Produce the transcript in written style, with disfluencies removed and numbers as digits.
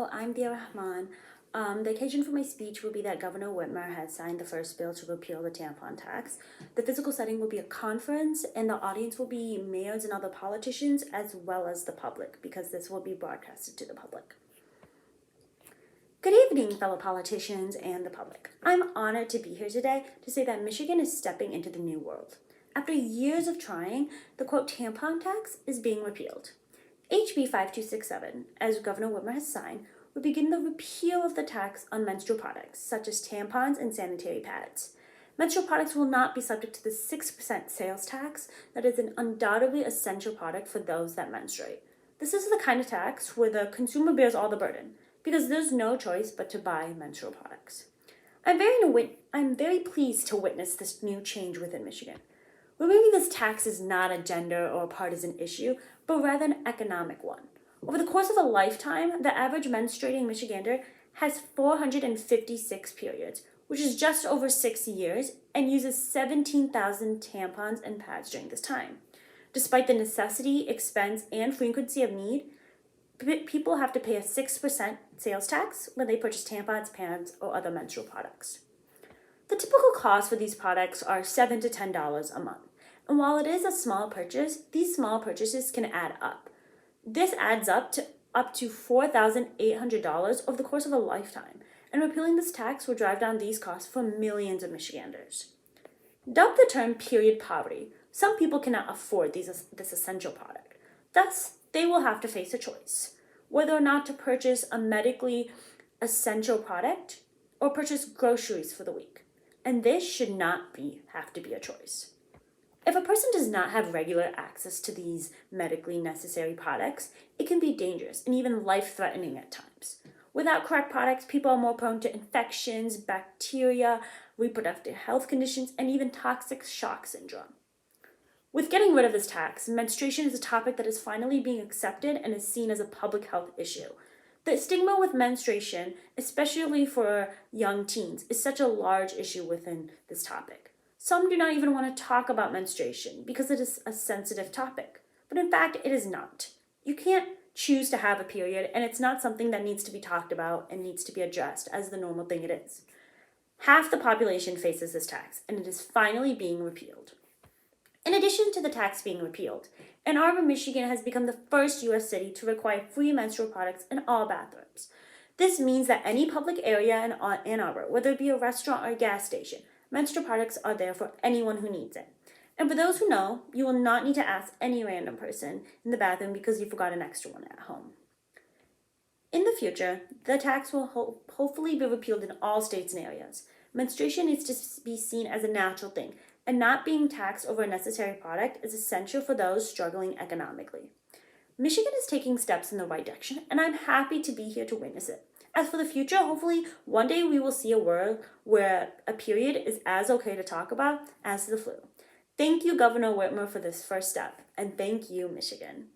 Hello, I'm Dia Rahman. The occasion for my speech will be that Governor Whitmer has signed the first bill to repeal the tampon tax. The physical setting will be a conference, and the audience will be mayors and other politicians, as well as the public, because this will be broadcasted to the public. Good evening, fellow politicians and the public. I'm honored to be here today to say that Michigan is stepping into the new world. After years of trying, the quote tampon tax is being repealed. HB 5267, as Governor Whitmer has signed, would begin the repeal of the tax on menstrual products, such as tampons and sanitary pads. Menstrual products will not be subject to the 6% sales tax that is an undoubtedly essential product for those that menstruate. This is the kind of tax where the consumer bears all the burden, because there's no choice but to buy menstrual products. I'm very pleased to witness this new change within Michigan. Removing this tax is not a gender or partisan issue, but rather an economic one. Over the course of a lifetime, the average menstruating Michigander has 456 periods, which is just over 6 years, and uses 17,000 tampons and pads during this time. Despite the necessity, expense, and frequency of need, people have to pay a 6% sales tax when they purchase tampons, pads, or other menstrual products. The typical cost for these products are $7 to $10 a month. And while it is a small purchase, these small purchases can add up. This adds up to $4,800 over the course of a lifetime, and repealing this tax will drive down these costs for millions of Michiganders. Dubbed the term period poverty, some people cannot afford this essential product. Thus, they will have to face a choice, whether or not to purchase a medically essential product or purchase groceries for the week. And this should not have to be a choice. If a person does not have regular access to these medically necessary products, it can be dangerous and even life-threatening at times. Without correct products, people are more prone to infections, bacteria, reproductive health conditions, and even toxic shock syndrome. With getting rid of this tax, menstruation is a topic that is finally being accepted and is seen as a public health issue. The stigma with menstruation, especially for young teens, is such a large issue within this topic. Some do not even want to talk about menstruation because it is a sensitive topic, but in fact, it is not. You can't choose to have a period, and it's not something that needs to be talked about and needs to be addressed as the normal thing it is. Half the population faces this tax, and it is finally being repealed. In addition to the tax being repealed, Ann Arbor, Michigan has become the first U.S. city to require free menstrual products in all bathrooms. This means that any public area in Ann Arbor, whether it be a restaurant or a gas station, menstrual products are there for anyone who needs it. And for those who know, you will not need to ask any random person in the bathroom because you forgot an extra one at home. In the future, the tax will hopefully be repealed in all states and areas. Menstruation needs to be seen as a natural thing, and not being taxed over a necessary product is essential for those struggling economically. Michigan is taking steps in the right direction, and I'm happy to be here to witness it. As for the future, hopefully one day we will see a world where a period is as okay to talk about as the flu. Thank you, Governor Whitmer, for this first step, and thank you, Michigan.